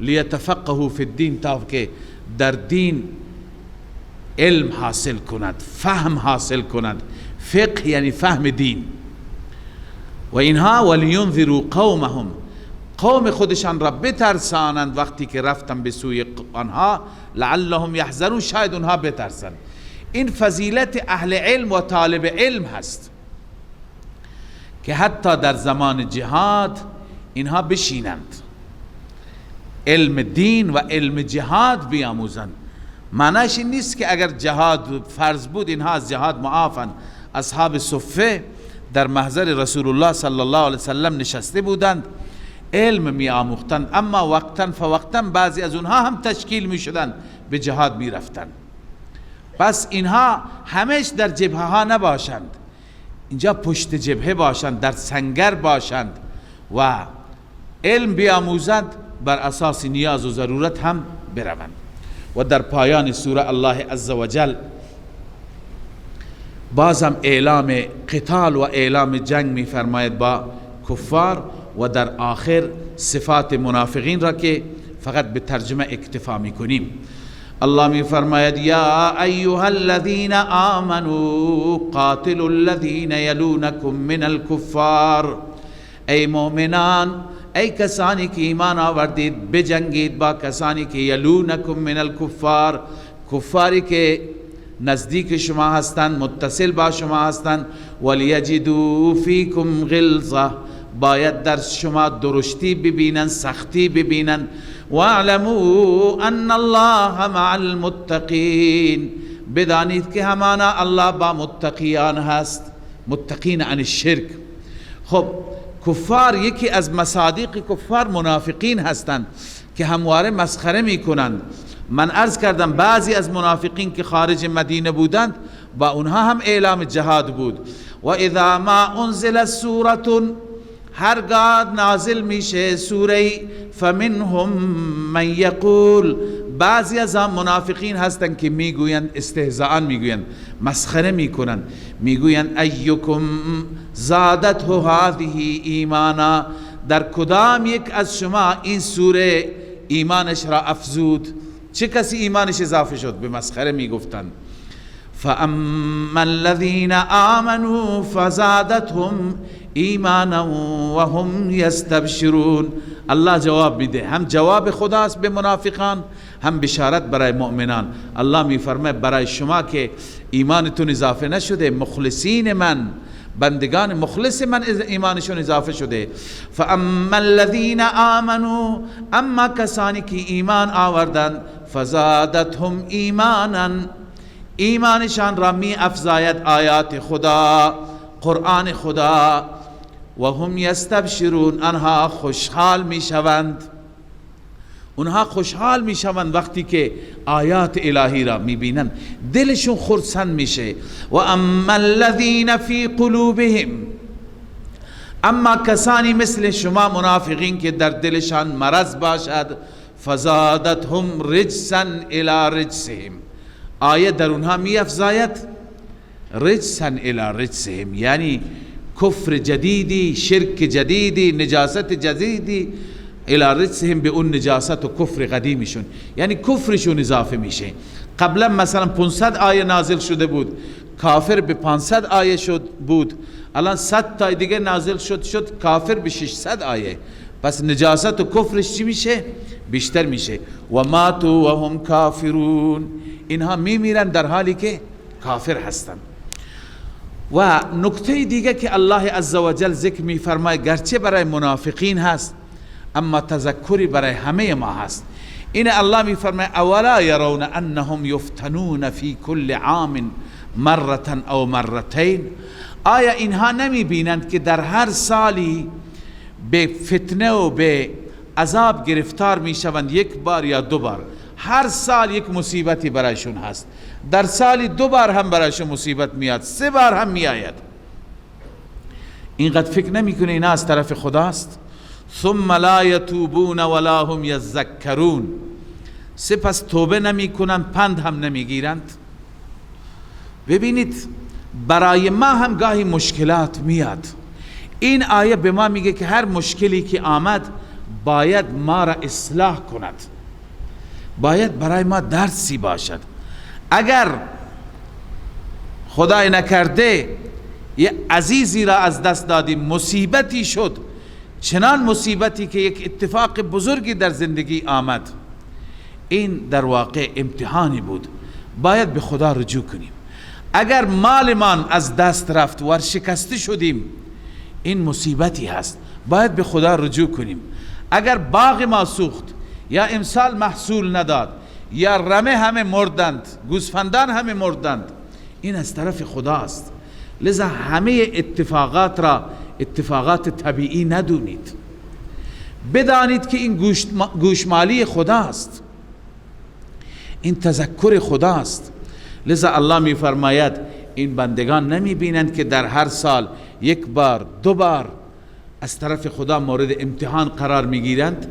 S2: لیتفقهوا فی الدین، تا که در دین علم حاصل کند، فهم حاصل کند. فقه یعنی فهم دین. و اینها ولینذروا قومهم، قوم خودشان را بترسانند وقتی که رفتن به سوی آنها، لعلهم یحذرون، شاید اونها بترسند. این فضیلت اهل علم و طالب علم هست که حتی در زمان جهاد اینها بشینند علم دین و علم جهاد بیاموزند. معنیش این نیست که اگر جهاد فرض بود اینها از جهاد معافند. اصحاب صفه در محضر رسول الله صلی الله علیه وسلم نشسته بودند، علم می آموختند، اما وقتا فوقتا بعضی از اونها هم تشکیل می شدند، به جهاد می رفتند. پس اینها همیشه در جبهه ها نباشند، اینجا پشت جبهه باشند، در سنگر باشند و علم بیاموزند، بر اساس نیاز و ضرورت هم بروند. و در پایان سوره الله عزوجل بازم اعلام قتال و اعلام جنگ می فرماید با کفار و در آخر صفات منافقین را که فقط به ترجمه اکتفا می کنیم. الله می فرماید یا ایها الذین آمنوا قاتلوا الذین یلونکم من الکفار، ای مؤمنان، ای کسانی که ایمان آوردید بجنگید با کسانی که یلونکم من الکفار، کفاری که نزدیک شما هستند، متصل با شما هستند. ولیجدوا فیکم غلظه، باید در شما درشتی ببینن، سختی ببینن. واعلموا ان الله مع المتقین، بدانید که همانا الله با متقیان هست، متقین عن الشرک. خب کفار، یکی از مصادیق کفار منافقین هستند که همواره مسخره میکنند. من عرض کردم بعضی از منافقین که خارج مدینه بودند با اونها هم اعلام جهاد بود. و اذا ما انزل سوره، هرگاه نازل میشه سوره، فمنهم من یقول، بعضی از هم منافقین هستند که میگویند، استهزاء میگویند، مسخره میکنند، میگویند ایکم زادته هذه ایمانا، در کدام یک از شما این سوره ایمانش را افزود؟ چه کسی ایمانش اضافه شد؟ به مسخره میگفتند. فاما الذین آمنوا فزادتهم ایمانا وهم یستبشرون. الله جواب میده، هم جواب خداست به منافقان، هم بشارت برای مؤمنان. الله میفرمه برای شما که ایمانتون اضافه نشده، مخلصین من، بندگان مخلص من ایمانشون اضافه شده. فاما الذین آمنوا، اما کسانی که ایمان آوردند، فزادتهم ایمانا، ایمانشان را می افزاید آیات خدا، قرآن خدا. و هم یستبشرون، آنها خوشحال می شوند، اونها خوشحال می شوند وقتی که آیات الهی را می بینند، دلشون خرسند میشه. و اما الذین فی قلوبهم، اما کسانی مثل شما منافقین که در دلشان مرض باشد، فزادتهم رجسا الی رجسهم، آیه در اونها می افزاید رجسا الی رجسهم، یعنی کفر جدیدی، شرک جدیدی، نجاست جدیدی، الی رجسهم، به اون نجاست و کفر قدیمیشون، یعنی کفرشون اضافه میشه. قبلا مثلا 500 آیه نازل شده بود، کافر به 500 آیه شد بود، الان 100 تا دیگه نازل شد کافر به 600 آیه. پس نجاست و کفرش چی میشه؟ بیشتر میشه. و ماتوا و هم کافرون، اینها میمیرن در حالی که کافر هستند. و نکته دیگه که الله عزوجل ذکر میفرماید، گرچه برای منافقین هست اما تذکری برای همه ما هست. این الله میفرماید اولا یرون انهم یفتنون فی کل عام مرة او مرتين، آیا اینها نمی بینند که در هر سالی به فتنه و به عذاب گرفتار می شوند، یک بار یا دو بار، هر سال یک مصیبتی برایشون هست، در سالی 2 بار هم برایشون مصیبت میاد، 3 بار هم میآید. اینقدر فکر نمی کنه اینا از طرف خداست؟ ثم لا یتوبون ولا هم یذکرون، سپس توبه نمی کنند، پند هم نمی گیرند. ببینید برای ما هم گاهی مشکلات میاد، این آیه به ما میگه که هر مشکلی که آمد باید ما را اصلاح کند، باید برای ما درسی باشد. اگر خدای نکرده یه عزیزی را از دست دادیم، مصیبتی شد، چنان مصیبتی که یک اتفاق بزرگی در زندگی آمد، این در واقع امتحانی بود، باید به خدا رجوع کنیم. اگر مالمان از دست رفت و شکسته شدیم این مصیبتی هست، باید به خدا رجوع کنیم. اگر باغ ما سوخت یا امسال محصول نداد یا رمه همه مردند، گوسفندان همه مردند، این از طرف خداست. لذا همه اتفاقات را اتفاقات طبیعی ندونید، بدانید که این گوشمالی خداست، این تذکر خداست. لذا الله می فرماید این بندگان نمی بینند که در هر سال یک بار دو بار از طرف خدا مورد امتحان قرار می گیرند؟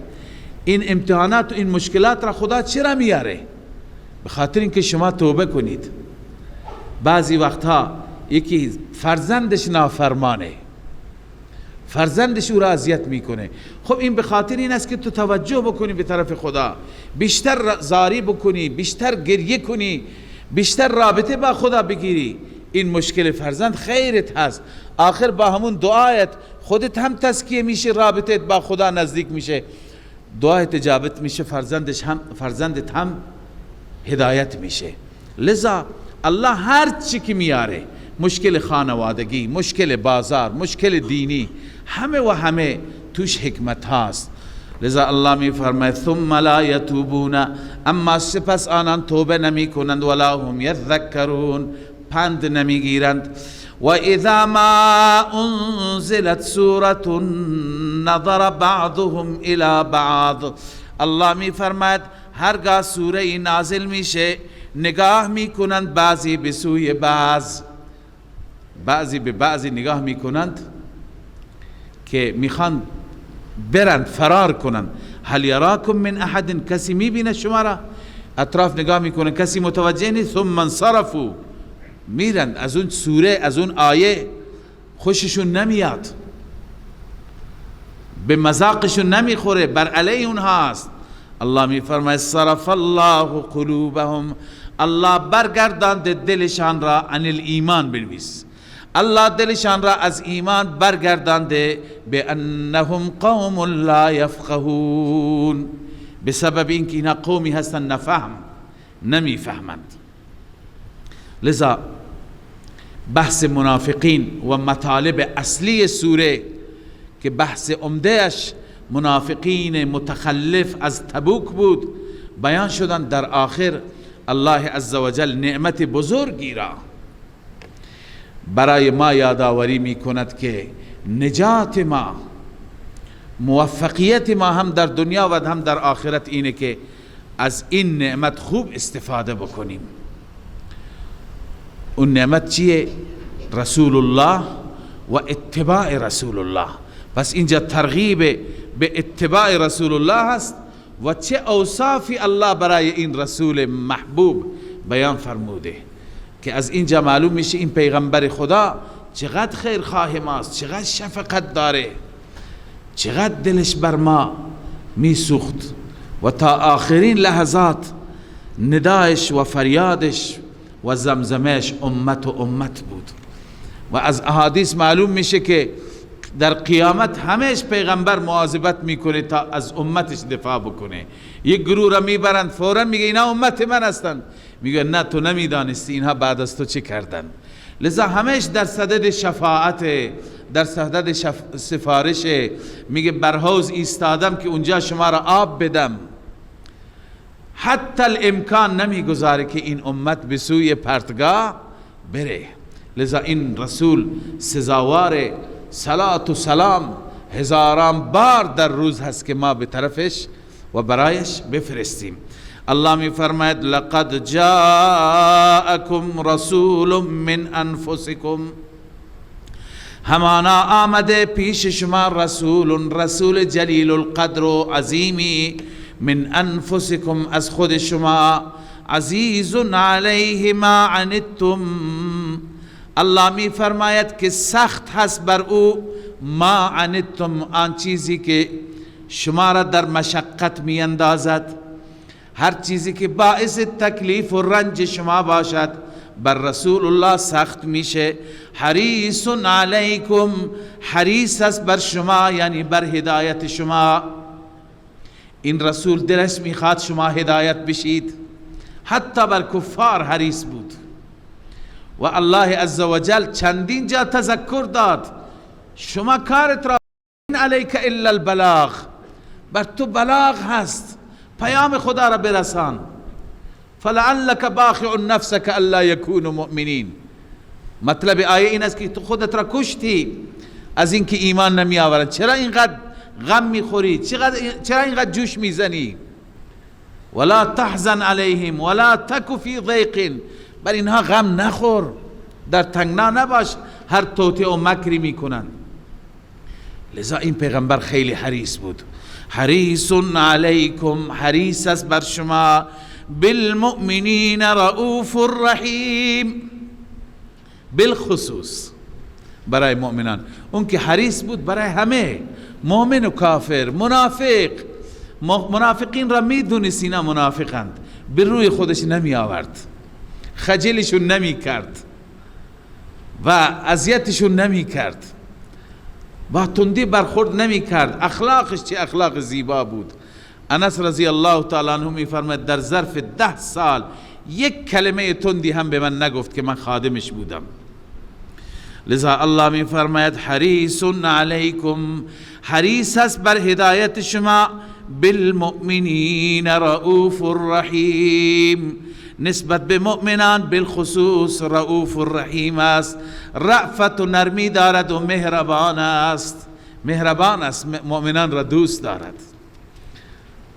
S2: این امتحانات و این مشکلات را خدا چرا میاره؟ به خاطر اینکه شما توبه کنید. بعضی وقتها یکی فرزندش نافرمانه، فرزندش او را اذیت میکنه، خب این به خاطر این است که تو توجه بکنی به طرف خدا، بیشتر زاری بکنی، بیشتر گریه کنی، بیشتر رابطه با خدا بگیری. این مشکل فرزند خیرت هست، آخر با همون دعایت خودت هم تزکیه میشه، رابطت با خدا نزدیک میشه، دعایت اجابت میشه، فرزندت هم هدایت میشه. لذا الله هر چی که میاره، مشکل خانوادگی، مشکل بازار، مشکل دینی، همه و همه توش حکمت هاست. لذا الله می فرماید ثم لا یتوبون، اما سپس آنان توبه نمی کنند، ولا هم یذکرون، پند نمی گیرند. و اذا ما انزلت سورة نظر بعضهم الى بعض، الله می فرماید هرگاه سوره نازل میشه نگاه میکنند بعضی به سوی بعضی به بعضی نگاه میکنند که میخوان برند، فرار کنند. هل یراکم من احد، کسی میبینه شما را؟ اطراف نگاه میکنه کسی متوجه نیست. ثم انصرفوا، میرند از اون سوره، از اون آیه خوششون نمیاد، به مذاقشون نمیخوره، بر علیه اونها است. الله میفرماید صرف الله قلوبهم، الله برگرداند دلشان را عن الایمان، بنویس الله دلشان را از ایمان برگردانده، به انهم قوم لا یفقهون، به سبب اینکه اینا قومی هستن نفهم، نمیفهمند. لذا بحث منافقین و مطالب اصلی سوره که بحث عمدهش منافقین متخلف از تبوک بود بیان شدن، در آخر الله عزوجل نعمت بزرگی را برای ما یادآوری می کند که نجات ما، موفقیت ما هم در دنیا و هم در آخرت اینه که از این نعمت خوب استفاده بکنیم. اون نعمت چیه؟ رسول الله و اتباع رسول الله. پس اینجا ترغیب به اتباع رسول الله هست و چه اوصافی الله برای این رسول محبوب بیان فرموده که از اینجا معلوم میشه این پیغمبر خدا چقدر خیرخواه ماست، چقدر شفقت داره، چقدر دلش بر ما میسوخت و تا آخرین لحظات ندایش و فریادش و زمزمش امت و امت بود. و از احادیث معلوم میشه که در قیامت همش پیغمبر مواظبت میکنه تا از امتش دفاع بکنه. یک گروه را میبرند فورا میگه اینا امت من هستند، میگه نه تو نمیدانستی اینها بعد از تو چه کردن. لذا همش در صدد شفاعت، در صدد سفارش، میگه بر حوض ایستادم که اونجا شما را آب بدم. حتی الامکان نمیگذاره که این امت به سوی پرتگاه بره. لذا این رسول سزاوار صلات و سلام هزاران بار در روز هست که ما به طرفش و برایش بفرستیم. الله می فرماید لقد جاءکم رسول من انفسکم، همانا آمده پیش شما رسول جلیل القدر و عظیمی، من انفسکم از خود شما، عزیز علیه ما عنتم، الله می فرماید که سخت هست بر او، ما عنتم آن چیزی که شما را در مشقت می اندازد، هر چیزی که باعث تکلیف و رنج شما باشد بر رسول الله سخت میشه. حریص علیکم، حریص است بر شما، یعنی بر هدایت شما. این رسول دلش میخواد شما هدایت بشید، حتی بر کفار حریص بود و الله عزوجل چندین جا تذکر داد شما کارت را این علیک الا البلاغ، بر تو بلاغ هست، پیام خدا را برسان. فلعلک باخع نفسک الا یکونوا مؤمنین. مطلب آیه این است که تو خودت را کشتی از اینکه ایمان نمی آورند. چرا اینقدر غم میخوری؟ چرا اینقدر جوش میزنی؟ ولا تحزن علیهم ولا تک فی ضیق، بر اینها غم نخور، در تنگنا نباش، هر توطئه و مکری میکنند. لذا این پیغمبر خیلی حریص بود. حریص علیکم، حریص است بر شما، بالمؤمنین رؤوف الرحیم، بالخصوص برای مؤمنان. اون که حریص بود برای همه، مؤمن و کافر، منافق. منافقین را میدونست اینا منافقند، به روی خودش نمی آورد، خجلشون نمی کرد و اذیتشون نمی کرد، با تندی برخورد نمی کرد. اخلاقش چه اخلاق زیبا بود. انس رضی الله تعالی عنه می فرماید در ظرف 10 سال یک کلمه تندی هم به من نگفت که من خادمش بودم. لذا الله می فرماید حریص علیکم، حریص است بر هدایت شما، بالمؤمنین رؤوف الرحیم، نسبت به مؤمنان بالخصوص رؤوف الرحیم است. رأفت و نرمی دارد و مهربان است، مهربان است، مؤمنان را دوست دارد.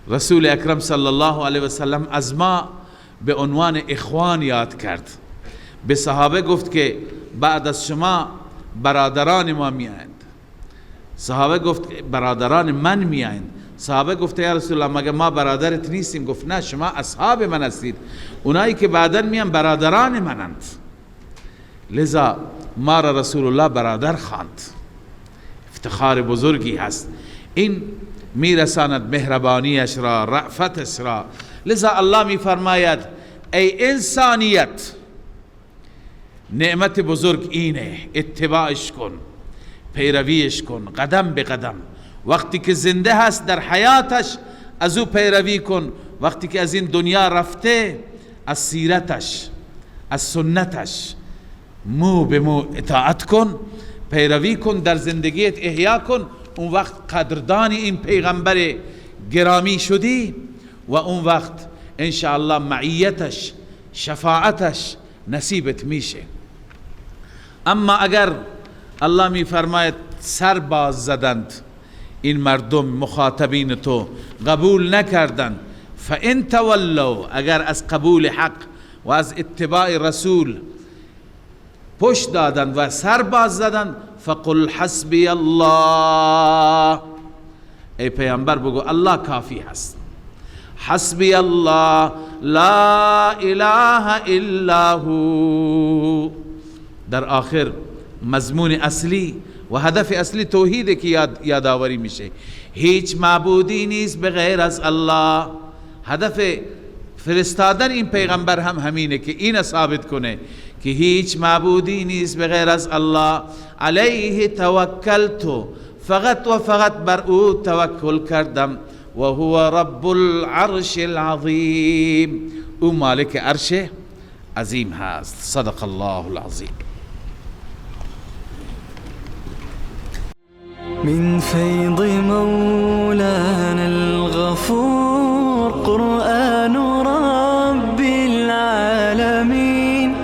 S2: رسول اکرم صلی الله علیه و سلم از ما به عنوان اخوان یاد کرد. به صحابه گفت که بعد از شما برادران ما میایند. صحابه گفت برادران من میایند. صحابه گفت یا رسول الله مگه ما برادرت نیستیم؟ گفت نه، شما اصحاب من هستید، اونایی که بعداً میان برادران منند. لذا ما را رسول الله برادر خواند، افتخار بزرگی هست. این میرساند مهربانیش را، رأفتش را. لذا الله میفرماید ای انسانیت، نعمت بزرگ اینه، اتباعش کن، پیرویش کن قدم به قدم. وقتی که زنده هست در حیاتش از او پیروی کن، وقتی که از این دنیا رفته از سیرتش، از سنتش مو به مو اطاعت کن، پیروی کن، در زندگیت احیا کن. اون وقت قدردانی این پیغمبر گرامی شدی و اون وقت انشاءالله معیتش، شفاعتش نصیبت میشه. اما اگر الله می فرماید سر باز زدند این مردم، مخاطبین تو قبول نکردند، فان تولوا، اگر از قبول حق و از اتباع رسول پشت دادند و سر باز زدند، فقل حسبی الله، ای پیامبر بگو الله کافی هست. حسبی الله لا اله الا هو. در آخر مضمون اصلی و هدف اصلی توحیده که یادآوری میشه. هیچ معبودی نیست به غیر از الله. هدف فرستادن این پیغمبر هم همینه که این ثابت کنه که هیچ معبودی نیست به غیر از الله. علیه توکلت، فقط و فقط بر او توکل کردم. و هو رب العرش العظیم، او مالک عرش عظیم هست. صدق الله العظیم.
S1: من فيض مولانا الغفور قرآن رب العالمين،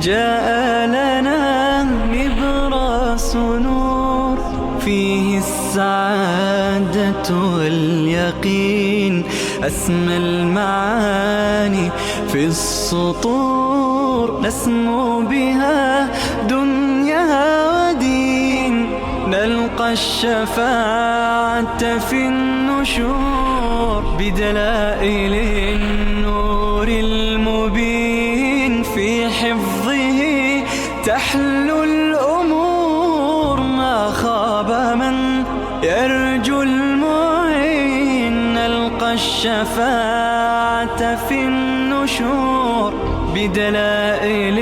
S1: جاء لنا نبراس نور فيه السعادة واليقين، أسمى المعاني في السطور، نسمو بها دنيا ودين، نلقى الشفاعة في النشور بدلائل النور المبين، في حفظه تحلو الأمور، ما خاب من يرجو المعين، نلقى الشفاعة في النشور بدلائل